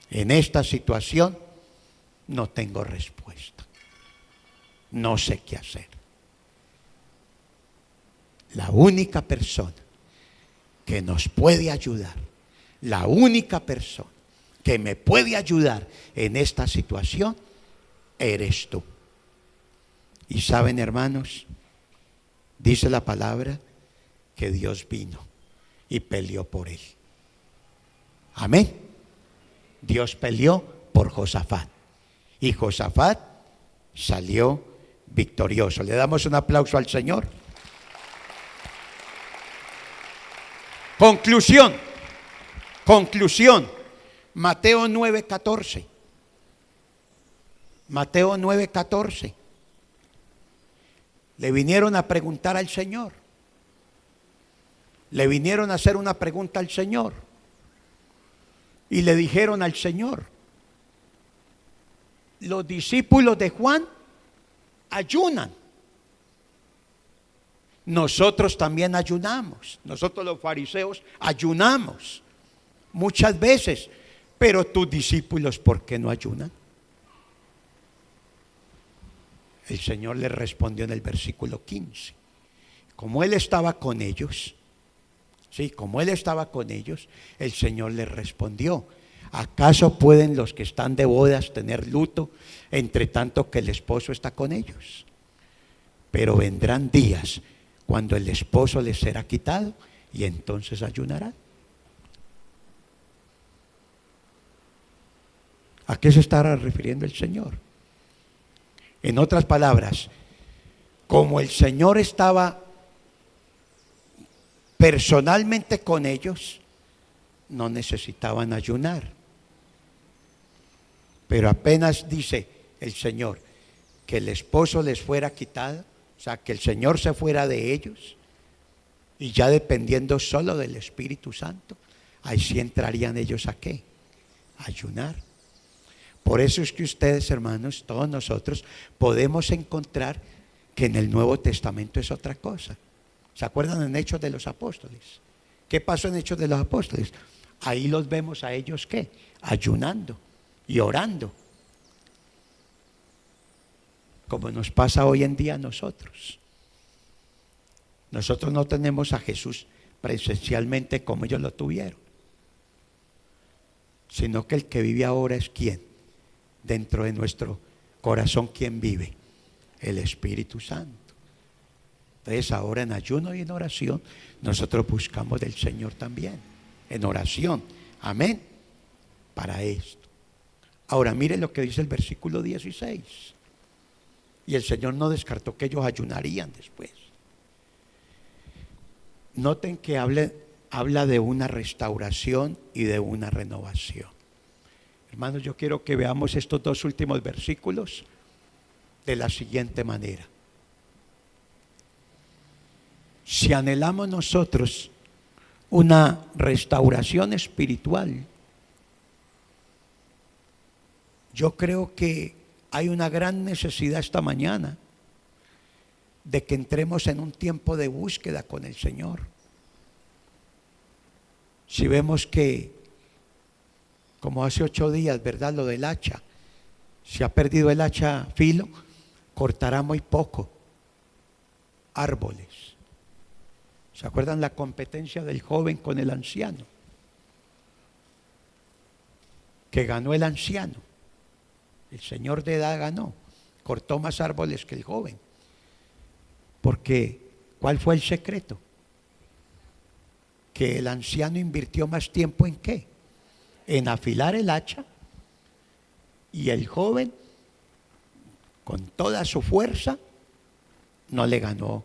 En esta situación no tengo respuesta. No sé qué hacer. La única persona que nos puede ayudar, la única persona que me puede ayudar en esta situación, eres tú. Y saben, hermanos, dice la palabra que Dios vino y peleó por él. Amén. Dios peleó por Josafat y Josafat salió victorioso. Le damos un aplauso al Señor. Conclusión. Mateo 9:14. Mateo 9:14. Le vinieron a preguntar al Señor. Le vinieron a hacer una pregunta al Señor. Y le dijeron al Señor: los discípulos de Juan ayunan. Nosotros también ayunamos. Nosotros los fariseos ayunamos muchas veces. Pero tus discípulos, ¿por qué no ayunan? El Señor les respondió en el versículo 15. Como Él estaba con ellos, como Él estaba con ellos, el Señor les respondió: ¿acaso pueden los que están de bodas tener luto entre tanto que el esposo está con ellos? Pero vendrán días cuando el esposo les será quitado y entonces ayunarán. ¿A qué se estará refiriendo el Señor? En otras palabras, como el Señor estaba personalmente con ellos, no necesitaban ayunar. Pero apenas dice el Señor que el esposo les fuera quitado, o sea, que el Señor se fuera de ellos, y ya dependiendo solo del Espíritu Santo, ahí sí entrarían ellos ¿a qué? A ayunar. Por eso es que ustedes, hermanos, todos nosotros, podemos encontrar que en el Nuevo Testamento es otra cosa. ¿Se acuerdan en Hechos de los Apóstoles? ¿Qué pasó en Hechos de los Apóstoles? Ahí los vemos a ellos ¿qué? Ayunando y orando, como nos pasa hoy en día a nosotros. Nosotros no tenemos a Jesús presencialmente como ellos lo tuvieron, sino que el que vive ahora es ¿quién? Dentro de nuestro corazón, ¿quién vive? El Espíritu Santo. Entonces ahora en ayuno y en oración nosotros buscamos del Señor también, en oración, amén, para esto. Ahora mire lo que dice el versículo 16. Y el Señor no descartó que ellos ayunarían después. Noten que habla de una restauración y de una renovación. Hermanos, yo quiero que veamos estos dos últimos versículos de la siguiente manera. Si anhelamos nosotros una restauración espiritual, yo creo que hay una gran necesidad esta mañana de que entremos en un tiempo de búsqueda con el Señor. Si vemos que, como hace 8 días, ¿verdad? Lo del hacha, si ha perdido el hacha filo, cortará muy poco árboles. ¿Se acuerdan la competencia del joven con el anciano? Que ganó el anciano. El señor de edad ganó. Cortó más árboles que el joven. Porque, ¿cuál fue el secreto? Que el anciano invirtió más tiempo ¿en qué? En afilar el hacha, y el joven, con toda su fuerza, no le ganó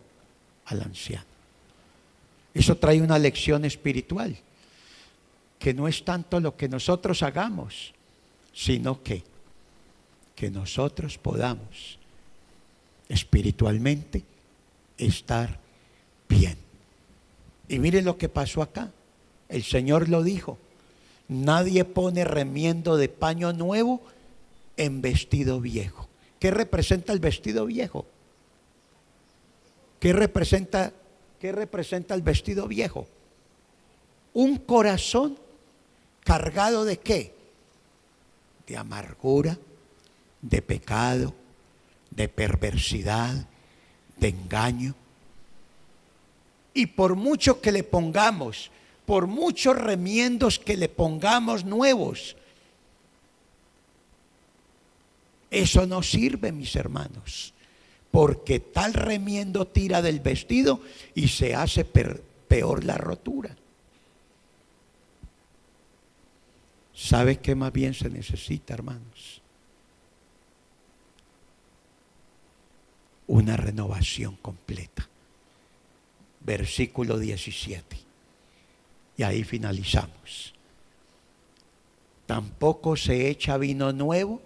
al anciano. Eso trae una lección espiritual, que no es tanto lo que nosotros hagamos, sino que nosotros podamos espiritualmente estar bien. Y miren lo que pasó acá. El Señor lo dijo: nadie pone remiendo de paño nuevo en vestido viejo. ¿Qué representa el vestido viejo? ¿Qué representa el vestido viejo? Un corazón cargado ¿de qué? De amargura, de pecado, de perversidad, de engaño. Y por mucho que le pongamos, por muchos remiendos que le pongamos nuevos, eso no sirve, mis hermanos, porque tal remiendo tira del vestido y se hace peor la rotura. ¿Sabe qué más bien se necesita, hermanos? Una renovación completa. Versículo 17. Y ahí finalizamos. Tampoco se echa vino nuevo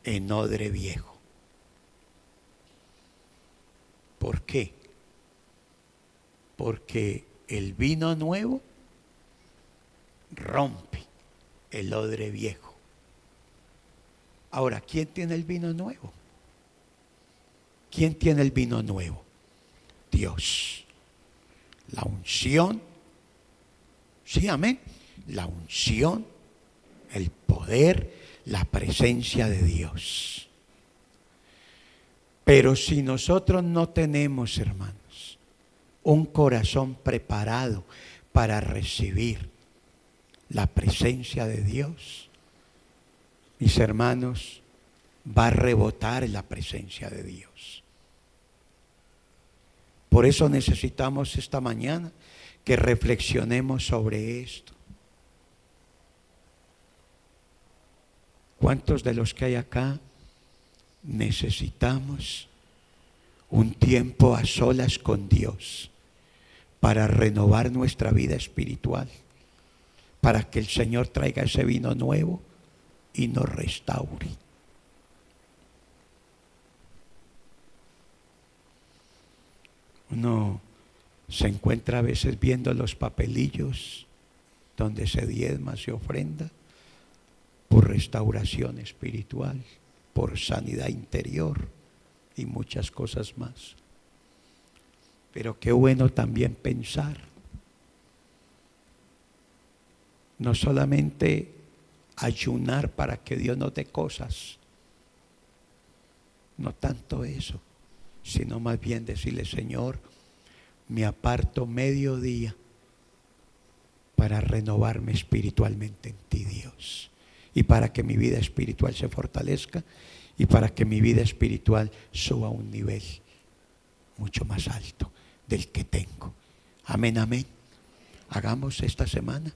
en odre viejo. ¿Por qué? Porque el vino nuevo rompe el odre viejo. Ahora, ¿quién tiene el vino nuevo? ¿Quién tiene el vino nuevo? Dios. La unción, sí, amén. La unción, el poder, la presencia de Dios. Pero si nosotros no tenemos, hermanos, un corazón preparado para recibir la presencia de Dios, mis hermanos, va a rebotar la presencia de Dios. Por eso necesitamos esta mañana que reflexionemos sobre esto. ¿Cuántos de los que hay acá necesitamos un tiempo a solas con Dios para renovar nuestra vida espiritual? Para que el Señor traiga ese vino nuevo y nos restaure. Uno se encuentra a veces viendo los papelillos donde se diezma, se ofrenda por restauración espiritual, por sanidad interior y muchas cosas más. Pero qué bueno también pensar, no solamente ayunar para que Dios nos dé cosas, no tanto eso, sino más bien decirle: Señor, me aparto mediodía para renovarme espiritualmente en ti, Dios, y para que mi vida espiritual se fortalezca y para que mi vida espiritual suba a un nivel mucho más alto del que tengo. Amén, amén. Hagamos esta semana.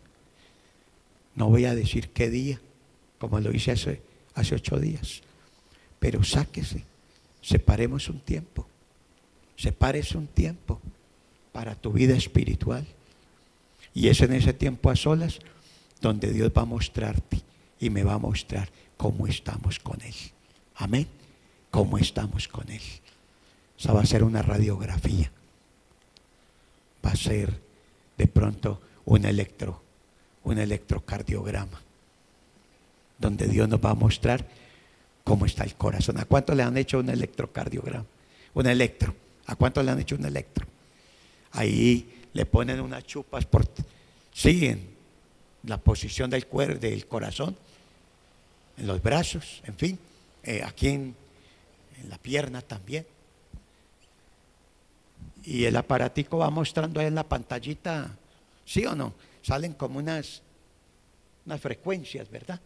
No voy a decir qué día, como lo hice hace 8 días, pero sáquese, separemos un tiempo, sepárese un tiempo para tu vida espiritual. Y es en ese tiempo a solas donde Dios va a mostrarte y me va a mostrar cómo estamos con Él. Amén. Cómo estamos con Él. Esa va a ser una radiografía. Va a ser de pronto un electrocardiograma, donde Dios nos va a mostrar cómo está el corazón. ¿A cuánto le han hecho un electrocardiograma? Un electro. ¿A cuánto le han hecho un electro? Ahí le ponen unas chupas siguen la posición del corazón, en los brazos, en fin, aquí en la pierna también. Y el aparatico va mostrando ahí en la pantallita, ¿sí o no? Salen como unas frecuencias, ¿verdad?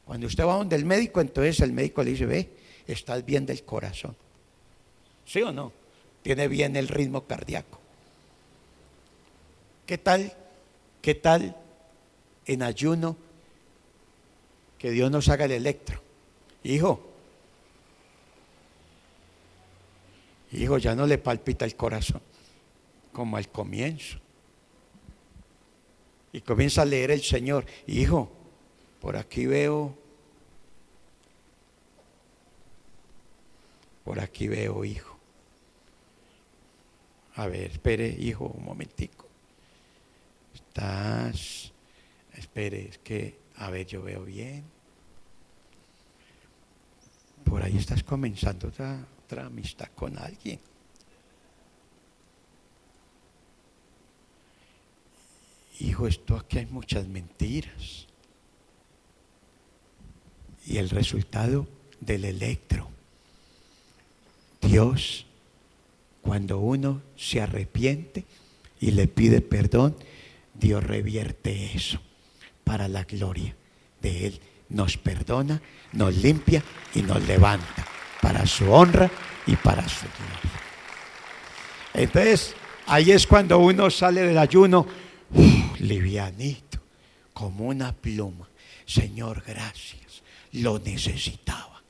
Cuando usted va donde el médico, entonces el médico le dice: ve, estás bien del corazón. ¿Sí o no? Tiene bien el ritmo cardíaco. ¿Qué tal en ayuno que Dios nos haga el electro? Hijo, ya no le palpita el corazón como al comienzo. Y comienza a leer el Señor: hijo, por aquí veo, hijo. A ver, espere, hijo, un momentico. Espere, es que, a ver, yo veo bien. Por ahí estás comenzando otra amistad con alguien. Hijo, esto aquí hay muchas mentiras. Y el resultado del electro. Dios, cuando uno se arrepiente y le pide perdón, Dios revierte eso para la gloria de Él. Nos perdona, nos limpia y nos levanta para su honra y para su gloria. Entonces, ahí es cuando uno sale del ayuno livianito, como una pluma. Señor, gracias, lo necesitaba.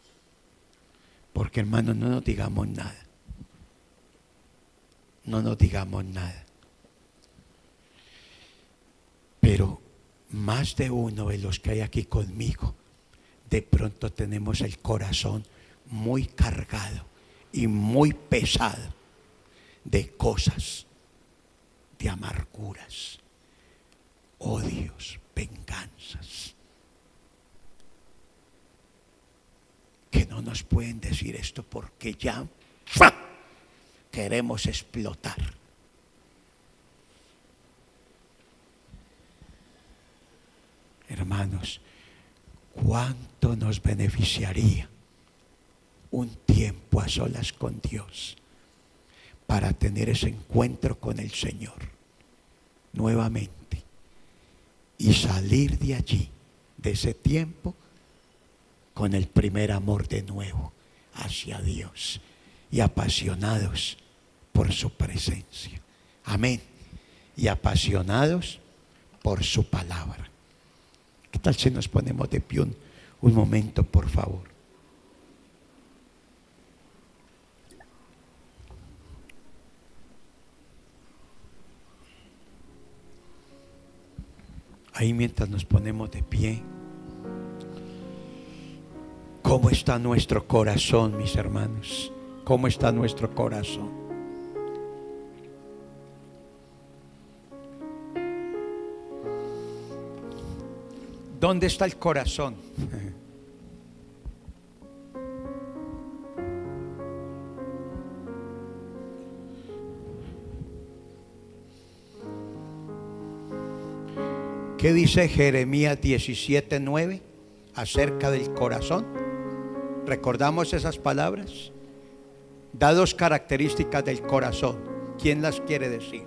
Porque, hermano, no nos digamos nada. No nos digamos nada. Pero más de uno de los que hay aquí conmigo, de pronto tenemos el corazón muy cargado y muy pesado de cosas, de amarguras, odios, venganzas, que no nos pueden decir esto porque ya queremos explotar. Hermanos, ¿cuánto nos beneficiaría un tiempo a solas con Dios para tener ese encuentro con el Señor nuevamente y salir de allí, de ese tiempo, con el primer amor de nuevo hacia Dios y apasionados por su presencia. Amén. Y apasionados por su palabra. ¿Qué tal si nos ponemos de pie un momento, por favor? Ahí mientras nos ponemos de pie, ¿cómo está nuestro corazón, mis hermanos? ¿Cómo está nuestro corazón? ¿Dónde está el corazón? ¿Qué dice Jeremías 17:9 acerca del corazón? ¿Recordamos esas palabras? Da dos características del corazón. ¿Quién las quiere decir?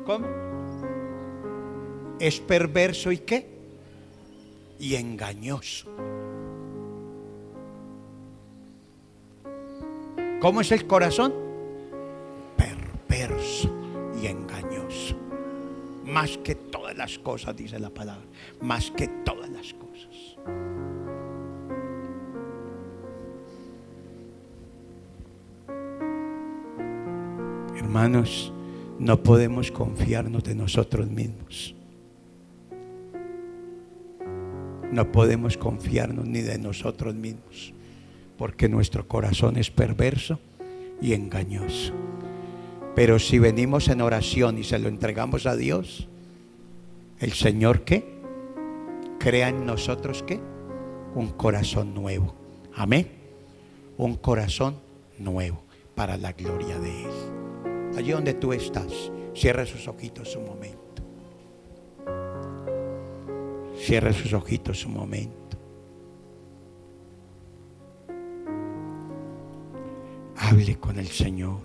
¿Cómo? Es perverso y ¿qué? Y engañoso. ¿Cómo es el corazón? Perverso y engañoso. Más que todas las cosas, dice la palabra. Más que todas las cosas. Hermanos, no podemos confiarnos de nosotros mismos. No podemos confiarnos ni de nosotros mismos, porque nuestro corazón es perverso y engañoso. Pero si venimos en oración y se lo entregamos a Dios, el Señor ¿qué? Crea en nosotros ¿qué? Un corazón nuevo. Amén. Un corazón nuevo para la gloria de Él. Allí donde tú estás, cierra sus ojitos un momento. Cierra sus ojitos un momento. Hable con el Señor.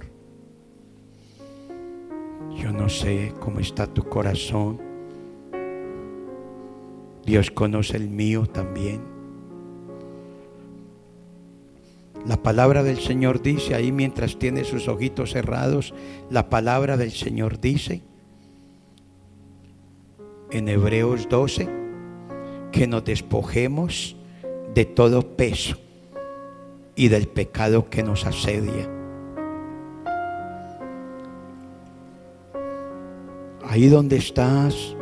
Yo no sé cómo está tu corazón. Dios conoce el mío también. La palabra del Señor dice, ahí mientras tiene sus ojitos cerrados, la palabra del Señor dice en Hebreos 12 que nos despojemos de todo peso y del pecado que nos asedia. Ahí donde estás,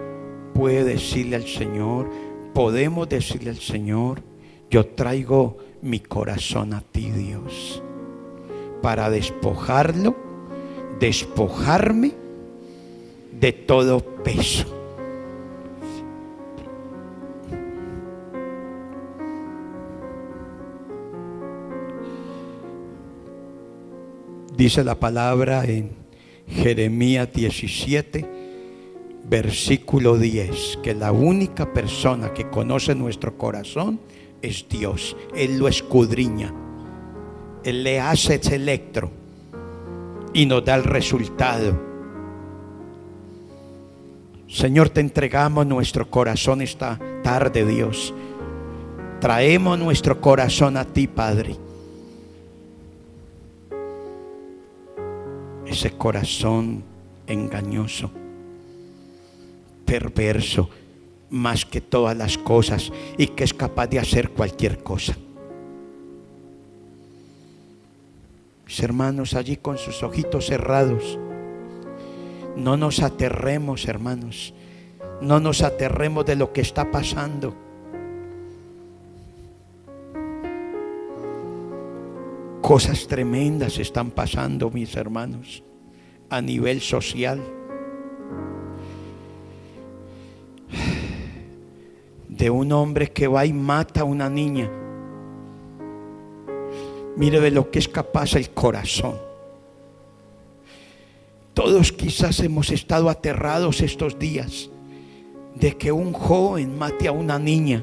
puede decirle al Señor, podemos decirle al Señor, yo traigo mi corazón a ti, Dios, para despojarlo, despojarme de todo peso. Dice la palabra en Jeremías 17, versículo 10, que la única persona que conoce nuestro corazón es Dios. Él lo escudriña, Él le hace ese electro y nos da el resultado. Señor, te entregamos nuestro corazón esta tarde, Dios. Traemos nuestro corazón a ti, Padre. Ese corazón engañoso, perverso, más que todas las cosas, y que es capaz de hacer cualquier cosa. Mis hermanos, allí con sus ojitos cerrados, no nos aterremos, hermanos, no nos aterremos de lo que está pasando. Cosas tremendas están pasando, mis hermanos, a nivel social. De un hombre que va y mata a una niña. Mire de lo que es capaz el corazón. Todos quizás hemos estado aterrados estos días de que un joven mate a una niña.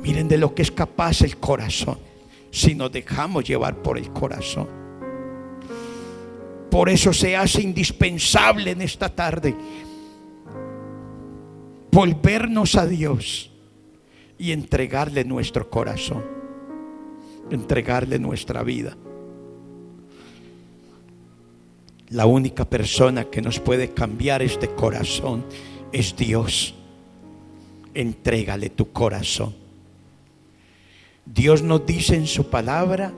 Miren de lo que es capaz el corazón si nos dejamos llevar por el corazón. Por eso se hace indispensable en esta tarde volvernos a Dios y entregarle nuestro corazón. entregarle nuestra vida. La única persona que nos puede cambiar este corazón es Dios. Entrégale tu corazón. Dios nos dice en su palabra: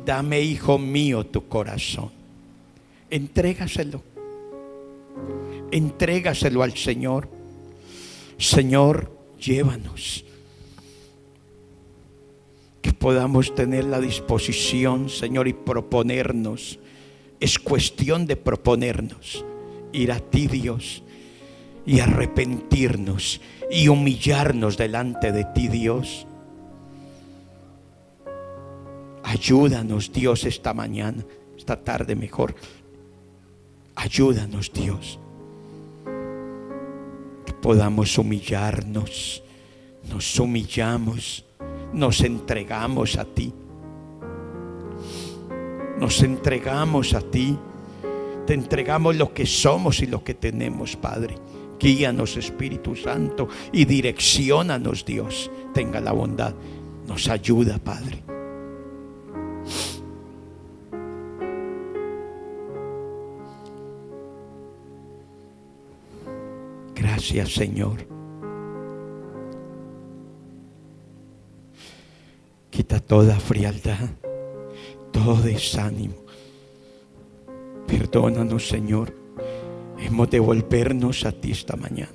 dame, hijo mío, tu corazón. Entrégaselo. Entrégaselo al Señor. Señor, llévanos. Que podamos tener la disposición, Señor, y proponernos. Es cuestión de proponernos ir a ti, Dios, y arrepentirnos y humillarnos delante de ti, Dios. Ayúdanos, Dios, esta mañana, esta tarde mejor. Ayúdanos, Dios, que podamos humillarnos. Nos humillamos, nos entregamos a ti. Nos entregamos a ti. Te entregamos lo que somos y lo que tenemos, Padre. Guíanos, Espíritu Santo, y direcciónanos, Dios. Tenga la bondad. Nos ayuda, Padre. Gracias, Señor. Quita toda frialdad, todo desánimo. Perdónanos, Señor. Hemos de volvernos a ti esta mañana.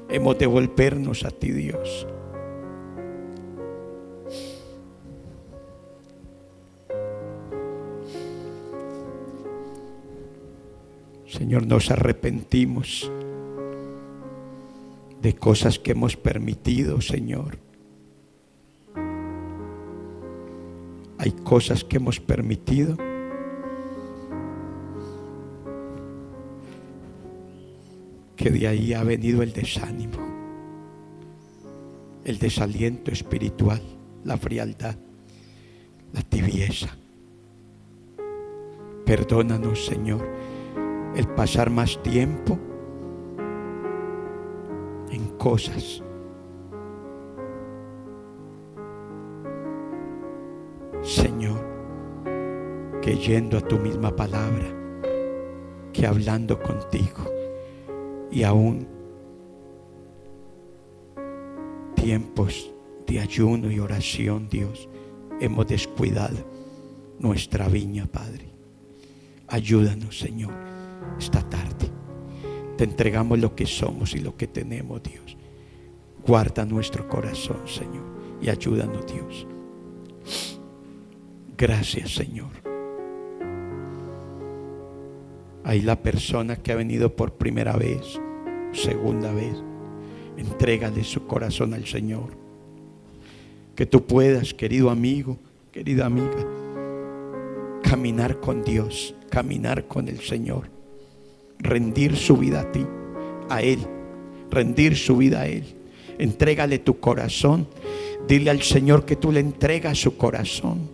Hemos de volvernos a ti, Dios. Señor, nos arrepentimos de cosas que hemos permitido, Señor. Hay cosas que hemos permitido que de ahí ha venido el desánimo, el desaliento espiritual, la frialdad, la tibieza. Perdónanos, Señor, el pasar más tiempo en cosas, Señor, que yendo a tu misma palabra, que hablando contigo, y aún tiempos de ayuno y oración, Dios, hemos descuidado nuestra viña, Padre. Ayúdanos, Señor, esta tarde. Te entregamos lo que somos y lo que tenemos, Dios. Guarda nuestro corazón, Señor, y ayúdanos, Dios. Gracias, Señor. Ahí la persona que ha venido por primera vez, segunda vez, entrégale su corazón al Señor. Que tú puedas, querido amigo, querida amiga, caminar con Dios, caminar con el Señor, rendir su vida a ti, a Él, rendir su vida a Él. Entrégale tu corazón. Dile al Señor que tú le entregas su corazón.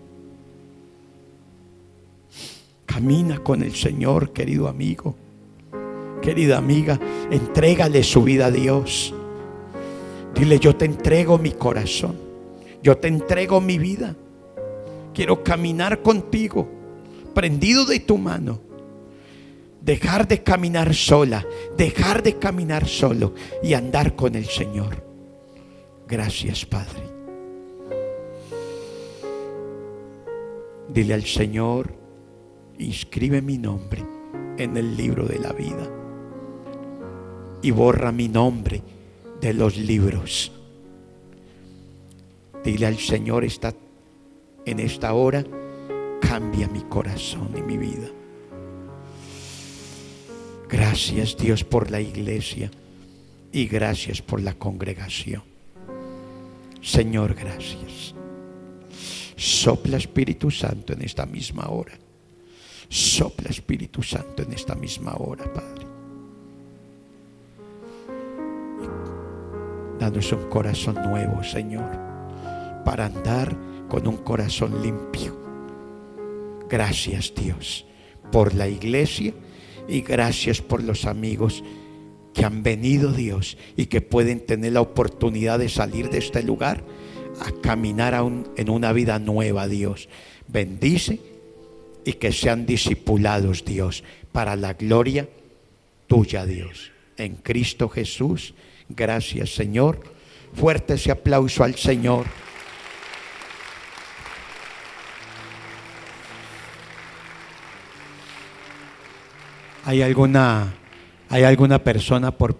Camina con el Señor, querido amigo, querida amiga. Entrégale su vida a Dios. Dile: yo te entrego mi corazón, yo te entrego mi vida. Quiero caminar contigo, prendido de tu mano. Dejar de caminar sola, dejar de caminar solo y andar con el Señor. Gracias, Padre. Dile al Señor: inscribe mi nombre en el libro de la vida y borra mi nombre de los libros. Dile al Señor en esta hora: cambia mi corazón y mi vida. Gracias, Dios, por la iglesia y gracias por la congregación. Señor, gracias. Sopla, Espíritu Santo, en esta misma hora. Sopla, Espíritu Santo, en esta misma hora, Padre. Danos un corazón nuevo, Señor, para andar con un corazón limpio. Gracias, Dios, por la iglesia y gracias por los amigos que han venido, Dios, y que pueden tener la oportunidad de salir de este lugar a caminar en una vida nueva, Dios. Bendice y que sean discipulados, Dios, para la gloria tuya, Dios. En Cristo Jesús, gracias, Señor. Fuerte ese aplauso al Señor. ¿Hay alguna persona por